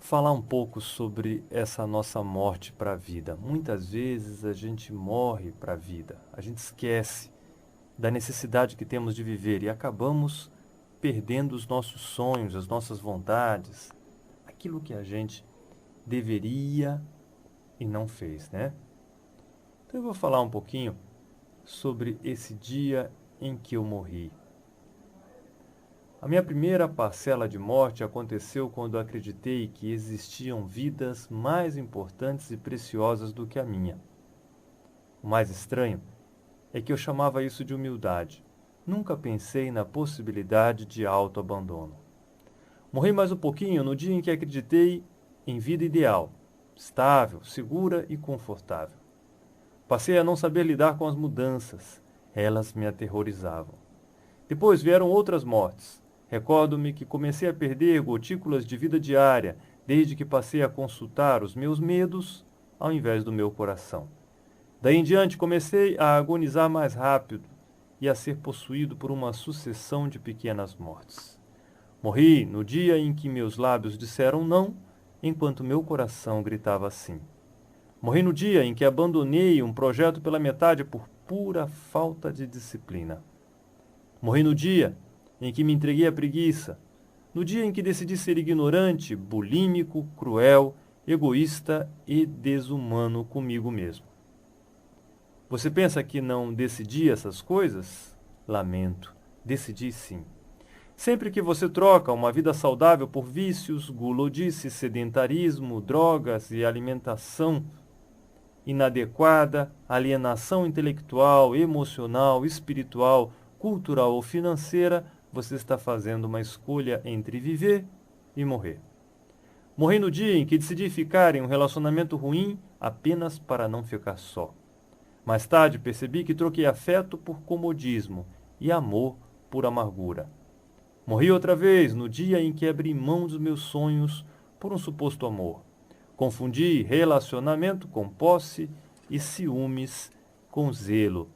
falar um pouco sobre essa nossa morte para a vida. Muitas vezes a gente morre para a vida, a gente esquece da necessidade que temos de viver e acabamos perdendo os nossos sonhos, as nossas vontades, aquilo que a gente deveria e não fez, né? Então eu vou falar um pouquinho sobre esse dia em que eu morri. A minha primeira parcela de morte aconteceu quando acreditei que existiam vidas mais importantes e preciosas do que a minha. O mais estranho é que eu chamava isso de humildade. Nunca pensei na possibilidade de autoabandono. Morri mais um pouquinho no dia em que acreditei em vida ideal, estável, segura e confortável. Passei a não saber lidar com as mudanças. Elas me aterrorizavam. Depois vieram outras mortes. Recordo-me que comecei a perder gotículas de vida diária, desde que passei a consultar os meus medos ao invés do meu coração. Daí em diante comecei a agonizar mais rápido e a ser possuído por uma sucessão de pequenas mortes. Morri no dia em que meus lábios disseram não, enquanto meu coração gritava sim. Morri no dia em que abandonei um projeto pela metade por pura falta de disciplina. Morri no dia em que me entreguei à preguiça, no dia em que decidi ser ignorante, bulímico, cruel, egoísta e desumano comigo mesmo. Você pensa que não decidi essas coisas? Lamento, decidi sim. Sempre que você troca uma vida saudável por vícios, gulodice, sedentarismo, drogas e alimentação inadequada, alienação intelectual, emocional, espiritual, cultural ou financeira, você está fazendo uma escolha entre viver e morrer. Morri no dia em que decidi ficar em um relacionamento ruim apenas para não ficar só. Mais tarde percebi que troquei afeto por comodismo e amor por amargura. Morri outra vez no dia em que abri mão dos meus sonhos por um suposto amor. Confundi relacionamento com posse e ciúmes com zelo.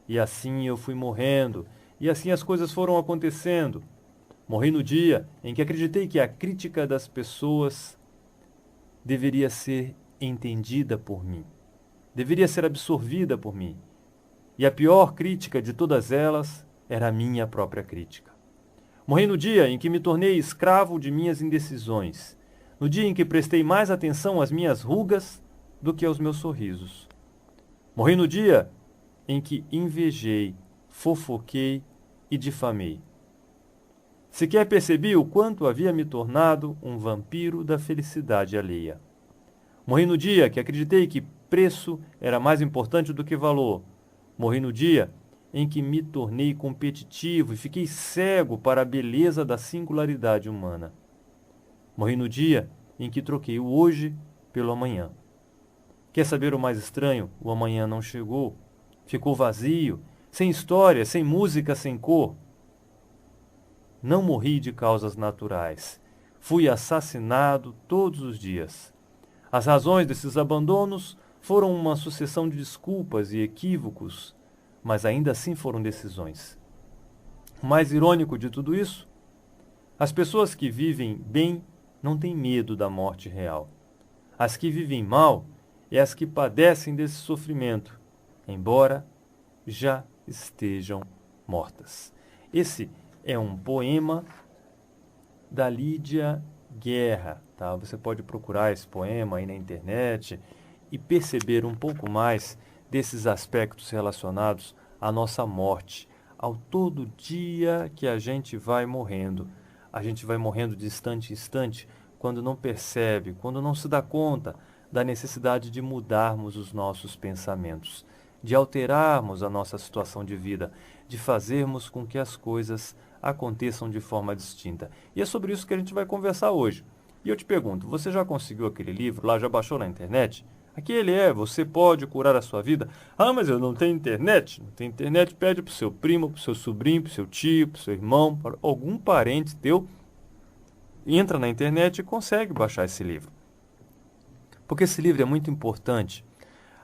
E assim eu fui morrendo, e assim as coisas foram acontecendo. Morri no dia em que acreditei que a crítica das pessoas deveria ser entendida por mim, deveria ser absorvida por mim. E a pior crítica de todas elas era a minha própria crítica. Morri no dia em que me tornei escravo de minhas indecisões, no dia em que prestei mais atenção às minhas rugas do que aos meus sorrisos. Morri no dia em que invejei, fofoquei e difamei. Sequer percebi o quanto havia me tornado um vampiro da felicidade alheia. Morri no dia que acreditei que preço era mais importante do que valor. Morri no dia em que me tornei competitivo e fiquei cego para a beleza da singularidade humana. Morri no dia em que troquei o hoje pelo amanhã. Quer saber o mais estranho? O amanhã não chegou. Ficou vazio, sem história, sem música, sem cor. Não morri de causas naturais. Fui assassinado todos os dias. As razões desses abandonos foram uma sucessão de desculpas e equívocos, mas ainda assim foram decisões. O mais irônico de tudo isso? As pessoas que vivem bem não têm medo da morte real. As que vivem mal é as que padecem desse sofrimento, embora já estejam mortas. Esse é um poema da Lídia Guerra, tá? Você pode procurar esse poema aí na internet e perceber um pouco mais desses aspectos relacionados à nossa morte, ao todo dia que a gente vai morrendo. A gente vai morrendo de instante em instante quando não percebe, quando não se dá conta da necessidade de mudarmos os nossos pensamentos, de alterarmos a nossa situação de vida, de fazermos com que as coisas aconteçam de forma distinta. E é sobre isso que a gente vai conversar hoje. E eu te pergunto, você já conseguiu aquele livro lá, já baixou na internet? Aquele Você Pode Curar a Sua Vida. Ah, mas eu não tenho internet. Não tem internet, pede para o seu primo, para o seu sobrinho, para o seu tio, para o seu irmão, para algum parente teu. Entra na internet e consegue baixar esse livro. Porque esse livro é muito importante.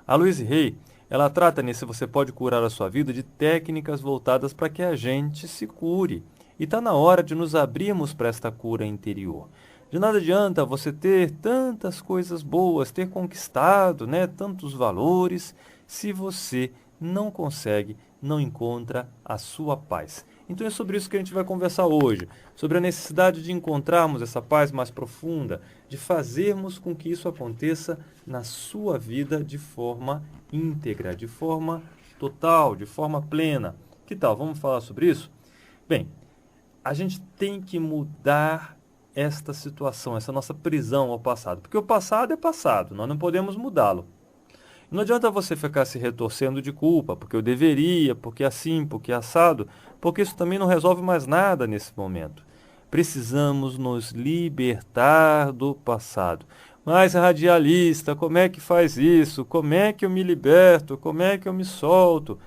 A Louise Hay, ela trata nesse Você Pode Curar a Sua Vida de técnicas voltadas para que a gente se cure. E está na hora de nos abrirmos para esta cura interior. De nada adianta você ter tantas coisas boas, ter conquistado, né, tantos valores, se você não consegue, não encontra a sua paz. Então é sobre isso que a gente vai conversar hoje, sobre a necessidade de encontrarmos essa paz mais profunda, de fazermos com que isso aconteça na sua vida de forma íntegra, de forma total, de forma plena. Que tal? Vamos falar sobre isso? Bem, a gente tem que mudar esta situação, essa nossa prisão ao passado. Porque o passado é passado, nós não podemos mudá-lo. Não adianta você ficar se retorcendo de culpa, porque eu deveria, porque assim, porque assado, porque isso também não resolve mais nada nesse momento. Precisamos nos libertar do passado. Mas, radialista, como é que faz isso? Como é que eu me liberto? Como é que eu me solto?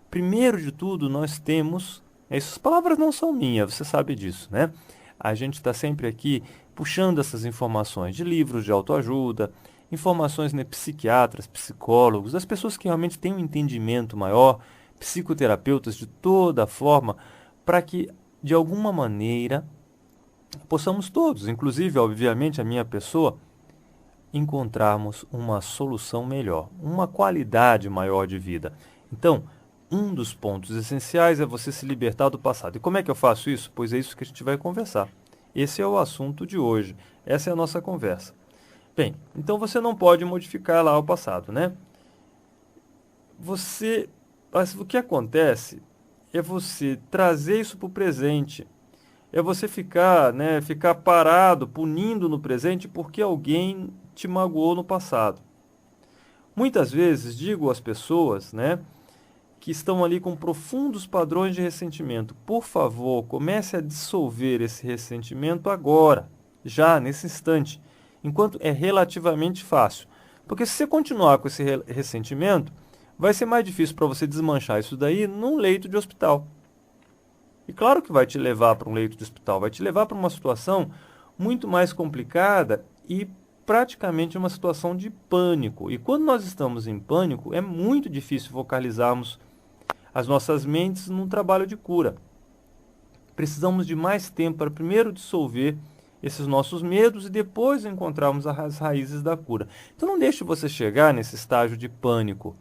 Primeiro de tudo, nós temos... Essas palavras não são minhas, você sabe disso, né? A gente está sempre aqui puxando essas informações de livros de autoajuda, informações de psiquiatras, psicólogos, das pessoas que realmente têm um entendimento maior, psicoterapeutas de toda forma, para que, de alguma maneira, possamos todos, inclusive, obviamente, a minha pessoa, encontrarmos uma solução melhor, uma qualidade maior de vida. Então, um dos pontos essenciais é você se libertar do passado. E como é que eu faço isso? Pois é isso que a gente vai conversar. Esse é o assunto de hoje. Essa é a nossa conversa. Bem, então você não pode modificar lá o passado, né? Mas o que acontece é você trazer isso para o presente. É você ficar parado, punindo no presente porque alguém te magoou no passado. Muitas vezes digo às pessoas, né, que estão ali com profundos padrões de ressentimento, por favor, comece a dissolver esse ressentimento agora, já nesse instante, enquanto é relativamente fácil. Porque se você continuar com esse ressentimento, vai ser mais difícil para você desmanchar isso daí num leito de hospital. E claro que vai te levar para um leito de hospital, vai te levar para uma situação muito mais complicada e praticamente uma situação de pânico. E quando nós estamos em pânico, é muito difícil focalizarmos as nossas mentes num trabalho de cura. Precisamos de mais tempo para primeiro dissolver esses nossos medos e depois encontrarmos as raízes da cura. Então não deixe você chegar nesse estágio de pânico.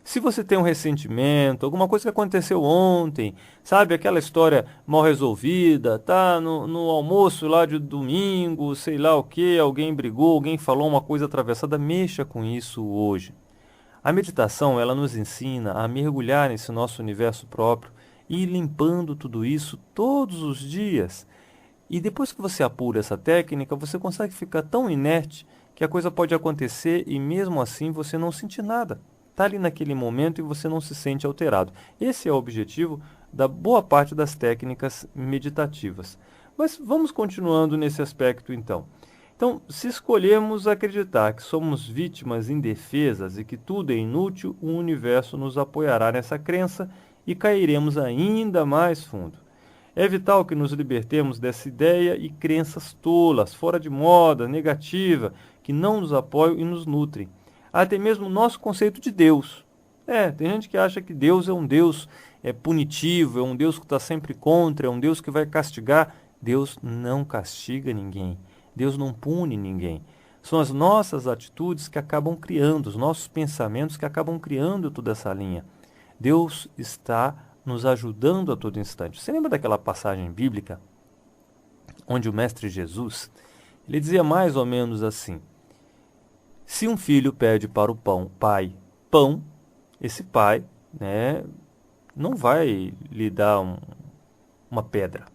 Se você tem um ressentimento, alguma coisa que aconteceu ontem, sabe, aquela história mal resolvida, tá no almoço lá de domingo, sei lá o que, alguém brigou, alguém falou uma coisa atravessada, mexa com isso hoje. A meditação, ela nos ensina a mergulhar nesse nosso universo próprio e ir limpando tudo isso todos os dias. E depois que você apura essa técnica, você consegue ficar tão inerte que a coisa pode acontecer e mesmo assim você não sentir nada. Está ali naquele momento e você não se sente alterado. Esse é o objetivo da boa parte das técnicas meditativas. Mas vamos continuando nesse aspecto então. Então, se escolhermos acreditar que somos vítimas indefesas e que tudo é inútil, o universo nos apoiará nessa crença e cairemos ainda mais fundo. É vital que nos libertemos dessa ideia e crenças tolas, fora de moda, negativa, que não nos apoiam e nos nutrem. Até mesmo o nosso conceito de Deus. Tem gente que acha que Deus é um Deus punitivo, é um Deus que está sempre contra, é um Deus que vai castigar. Deus não castiga ninguém. Deus não pune ninguém. São as nossas atitudes que acabam criando, os nossos pensamentos que acabam criando toda essa linha. Deus está nos ajudando a todo instante. Você lembra daquela passagem bíblica onde o Mestre Jesus, ele dizia mais ou menos assim: se um filho pede para o pai pão, esse pai, não vai lhe dar uma pedra.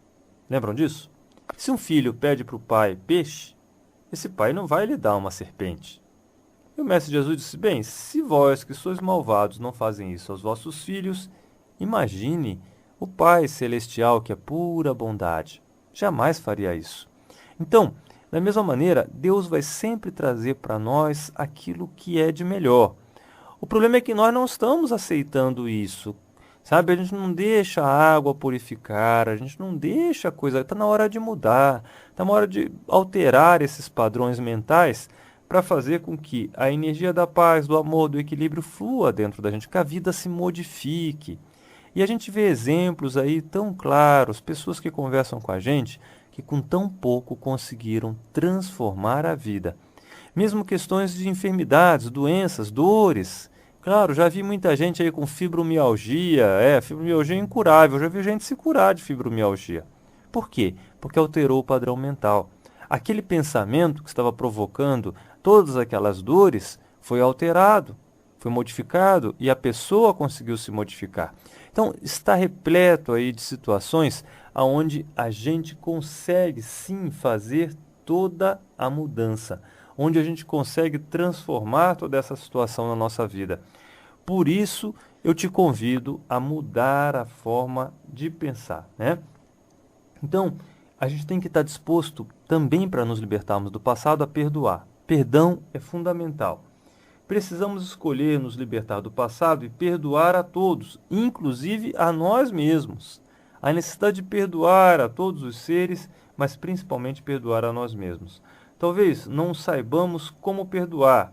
Lembram disso? Se um filho pede para o pai peixe, esse pai não vai lhe dar uma serpente. E o Mestre Jesus disse: bem, se vós que sois malvados não fazem isso aos vossos filhos, imagine o Pai Celestial, que é pura bondade. Jamais faria isso. Então, da mesma maneira, Deus vai sempre trazer para nós aquilo que é de melhor. O problema é que nós não estamos aceitando isso. Sabe, a gente não deixa a água purificar, a gente não deixa a coisa... Está na hora de mudar, está na hora de alterar esses padrões mentais para fazer com que a energia da paz, do amor, do equilíbrio flua dentro da gente, que a vida se modifique. E a gente vê exemplos aí tão claros, pessoas que conversam com a gente, que com tão pouco conseguiram transformar a vida. Mesmo questões de enfermidades, doenças, dores. Claro, já vi muita gente aí com fibromialgia. Fibromialgia é incurável. Já vi gente se curar de fibromialgia. Por quê? Porque alterou o padrão mental. Aquele pensamento que estava provocando todas aquelas dores foi alterado, foi modificado e a pessoa conseguiu se modificar. Então, está repleto aí de situações onde a gente consegue sim fazer toda a mudança, onde a gente consegue transformar toda essa situação na nossa vida. Por isso, eu te convido a mudar a forma de pensar, né? Então, a gente tem que estar disposto também para nos libertarmos do passado a perdoar. Perdão é fundamental. Precisamos escolher nos libertar do passado e perdoar a todos, inclusive a nós mesmos. A necessidade de perdoar a todos os seres, mas principalmente perdoar a nós mesmos. Talvez não saibamos como perdoar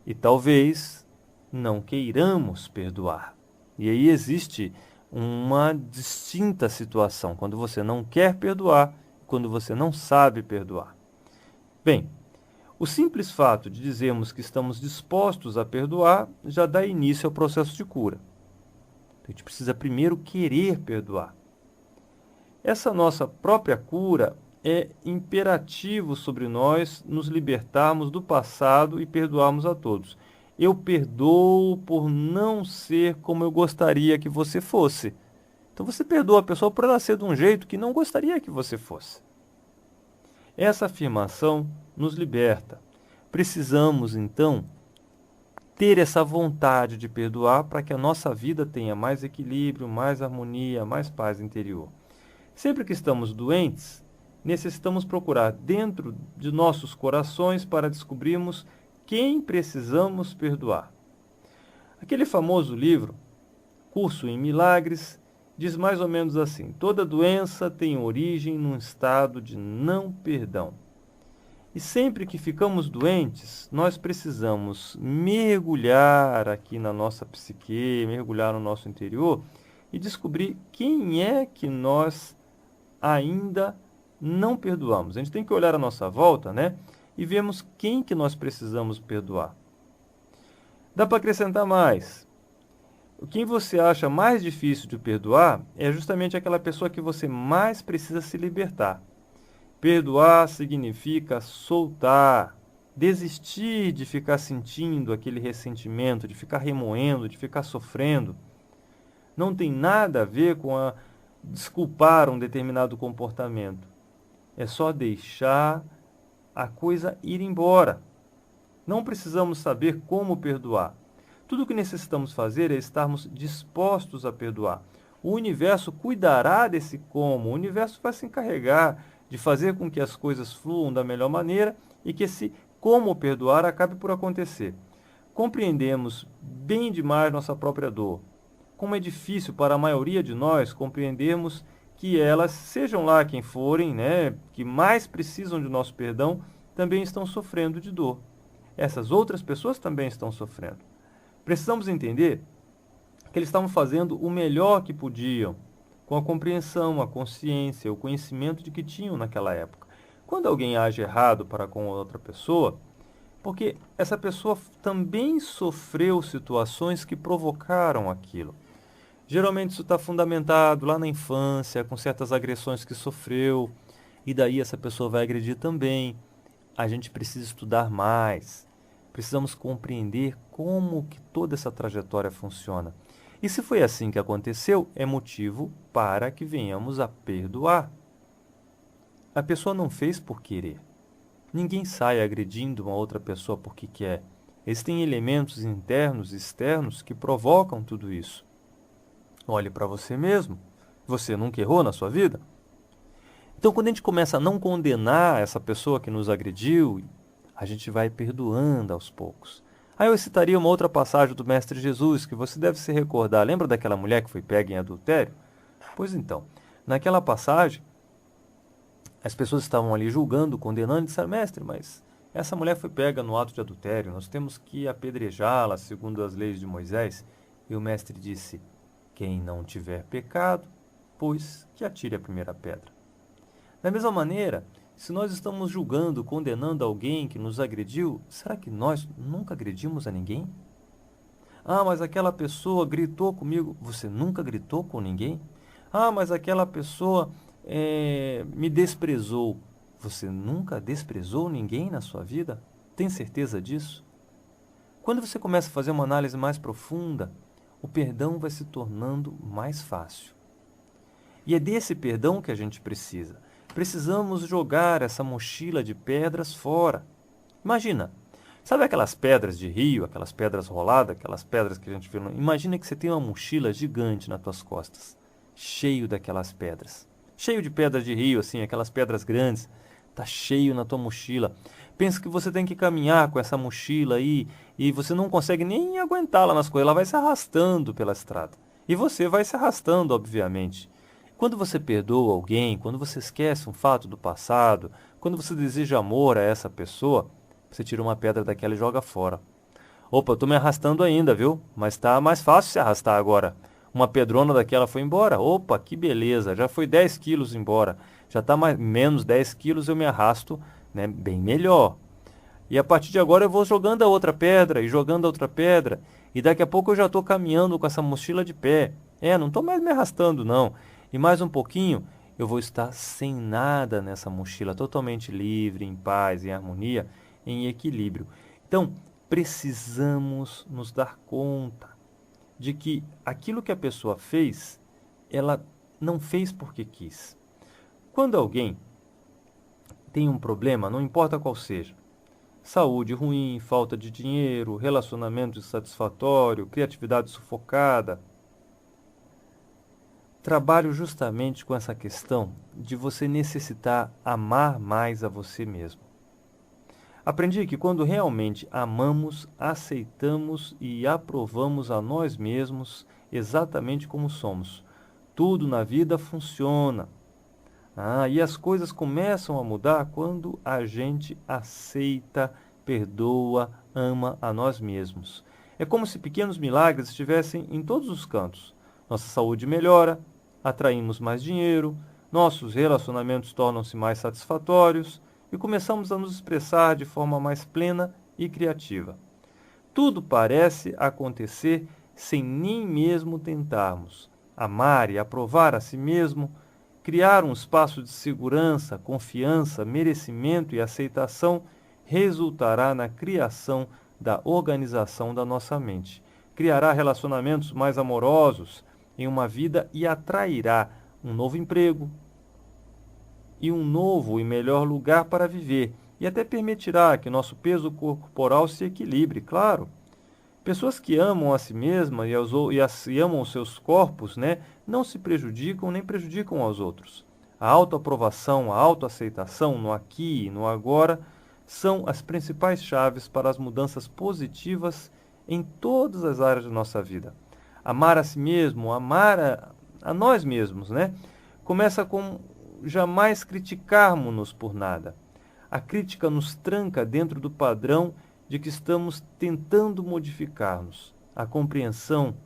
e talvez não queiramos perdoar. E aí existe uma distinta situação, quando você não quer perdoar, quando você não sabe perdoar. Bem, o simples fato de dizermos que estamos dispostos a perdoar já dá início ao processo de cura. A gente precisa primeiro querer perdoar. Essa nossa própria cura é imperativo sobre nós nos libertarmos do passado e perdoarmos a todos. Eu perdoo por não ser como eu gostaria que você fosse. Então você perdoa a pessoa por ela ser de um jeito que não gostaria que você fosse. Essa afirmação nos liberta. Precisamos, então, ter essa vontade de perdoar para que a nossa vida tenha mais equilíbrio, mais harmonia, mais paz interior. Sempre que estamos doentes, necessitamos procurar dentro de nossos corações para descobrirmos quem precisamos perdoar. Aquele famoso livro, Curso em Milagres, diz mais ou menos assim: toda doença tem origem num estado de não perdão. E sempre que ficamos doentes, nós precisamos mergulhar aqui na nossa psique, mergulhar no nosso interior e descobrir quem é que nós ainda não perdoamos. A gente tem que olhar à nossa volta, né? E vemos quem que nós precisamos perdoar. Dá para acrescentar mais. Quem você acha mais difícil de perdoar é justamente aquela pessoa que você mais precisa se libertar. Perdoar significa soltar, desistir de ficar sentindo aquele ressentimento, de ficar remoendo, de ficar sofrendo. Não tem nada a ver com desculpar um determinado comportamento. É só deixar a coisa ir embora. Não precisamos saber como perdoar. Tudo o que necessitamos fazer é estarmos dispostos a perdoar. O universo cuidará desse como, o universo vai se encarregar de fazer com que as coisas fluam da melhor maneira e que esse como perdoar acabe por acontecer. Compreendemos bem demais nossa própria dor. Como é difícil para a maioria de nós compreendermos que elas, sejam lá quem forem, né, que mais precisam de nosso perdão, também estão sofrendo de dor. Essas outras pessoas também estão sofrendo. Precisamos entender que eles estavam fazendo o melhor que podiam, com a compreensão, a consciência, o conhecimento de que tinham naquela época. Quando alguém age errado para com outra pessoa, porque essa pessoa também sofreu situações que provocaram aquilo. Geralmente isso está fundamentado lá na infância, com certas agressões que sofreu, e daí essa pessoa vai agredir também. A gente precisa estudar mais, precisamos compreender como que toda essa trajetória funciona. E se foi assim que aconteceu, é motivo para que venhamos a perdoar. A pessoa não fez por querer. Ninguém sai agredindo uma outra pessoa porque quer. Existem elementos internos e externos que provocam tudo isso. Olhe para você mesmo. Você nunca errou na sua vida? Então, quando a gente começa a não condenar essa pessoa que nos agrediu, a gente vai perdoando aos poucos. Aí eu citaria uma outra passagem do Mestre Jesus, que você deve se recordar. Lembra daquela mulher que foi pega em adultério? Pois então, naquela passagem, as pessoas estavam ali julgando, condenando, e disseram: mestre, mas essa mulher foi pega no ato de adultério, nós temos que apedrejá-la segundo as leis de Moisés. E o mestre disse: quem não tiver pecado, pois que atire a primeira pedra. Da mesma maneira, se nós estamos julgando, condenando alguém que nos agrediu, será que nós nunca agredimos a ninguém? Ah, mas aquela pessoa gritou comigo. Você nunca gritou com ninguém? Ah, mas aquela pessoa me desprezou. Você nunca desprezou ninguém na sua vida? Tem certeza disso? Quando você começa a fazer uma análise mais profunda, o perdão vai se tornando mais fácil. E é desse perdão que a gente precisa. Precisamos jogar essa mochila de pedras fora. Imagina, sabe aquelas pedras de rio, aquelas pedras roladas, aquelas pedras que a gente vê? Imagina que você tem uma mochila gigante nas tuas costas, cheio daquelas pedras. Cheio de pedras de rio, assim, aquelas pedras grandes. Tá cheio na tua mochila. Pensa que você tem que caminhar com essa mochila aí e você não consegue nem aguentá-la nas coisas. Ela vai se arrastando pela estrada. E você vai se arrastando, obviamente. Quando você perdoa alguém, quando você esquece um fato do passado, quando você deseja amor a essa pessoa, você tira uma pedra daquela e joga fora. Opa, eu tô me arrastando ainda, viu? Mas tá mais fácil se arrastar agora. Uma pedrona daquela foi embora. Opa, que beleza, já foi 10 quilos embora. Já está menos 10 quilos, eu me arrasto, né, bem melhor. E a partir de agora eu vou jogando a outra pedra e jogando a outra pedra. E daqui a pouco eu já estou caminhando com essa mochila de pé. Não estou mais me arrastando, não. E mais um pouquinho eu vou estar sem nada nessa mochila, totalmente livre, em paz, em harmonia, em equilíbrio. Então, precisamos nos dar conta de que aquilo que a pessoa fez, ela não fez porque quis. Quando alguém tem um problema, não importa qual seja, saúde ruim, falta de dinheiro, relacionamento insatisfatório, criatividade sufocada, trabalho justamente com essa questão de você necessitar amar mais a você mesmo. Aprendi que quando realmente amamos, aceitamos e aprovamos a nós mesmos exatamente como somos, tudo na vida funciona. E as coisas começam a mudar quando a gente aceita, perdoa, ama a nós mesmos. É como se pequenos milagres estivessem em todos os cantos. Nossa saúde melhora, atraímos mais dinheiro, nossos relacionamentos tornam-se mais satisfatórios e começamos a nos expressar de forma mais plena e criativa. Tudo parece acontecer sem nem mesmo tentarmos. Amar e aprovar a si mesmo, criar um espaço de segurança, confiança, merecimento e aceitação resultará na criação da organização da nossa mente. Criará relacionamentos mais amorosos em uma vida e atrairá um novo emprego e um novo e melhor lugar para viver. E até permitirá que nosso peso corporal se equilibre, claro. Pessoas que amam a si mesmas e amam os seus corpos, né, não se prejudicam nem prejudicam aos outros. A autoaprovação, a autoaceitação no aqui e no agora são as principais chaves para as mudanças positivas em todas as áreas da nossa vida. Amar a si mesmo, amar a nós mesmos, né, começa com jamais criticarmos-nos por nada. A crítica nos tranca dentro do padrão de que estamos tentando modificar-nos. A compreensão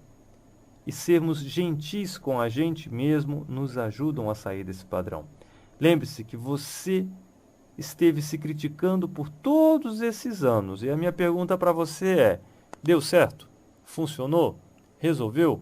e sermos gentis com a gente mesmo nos ajudam a sair desse padrão. Lembre-se que você esteve se criticando por todos esses anos. E a minha pergunta para você é: deu certo? Funcionou? Resolveu?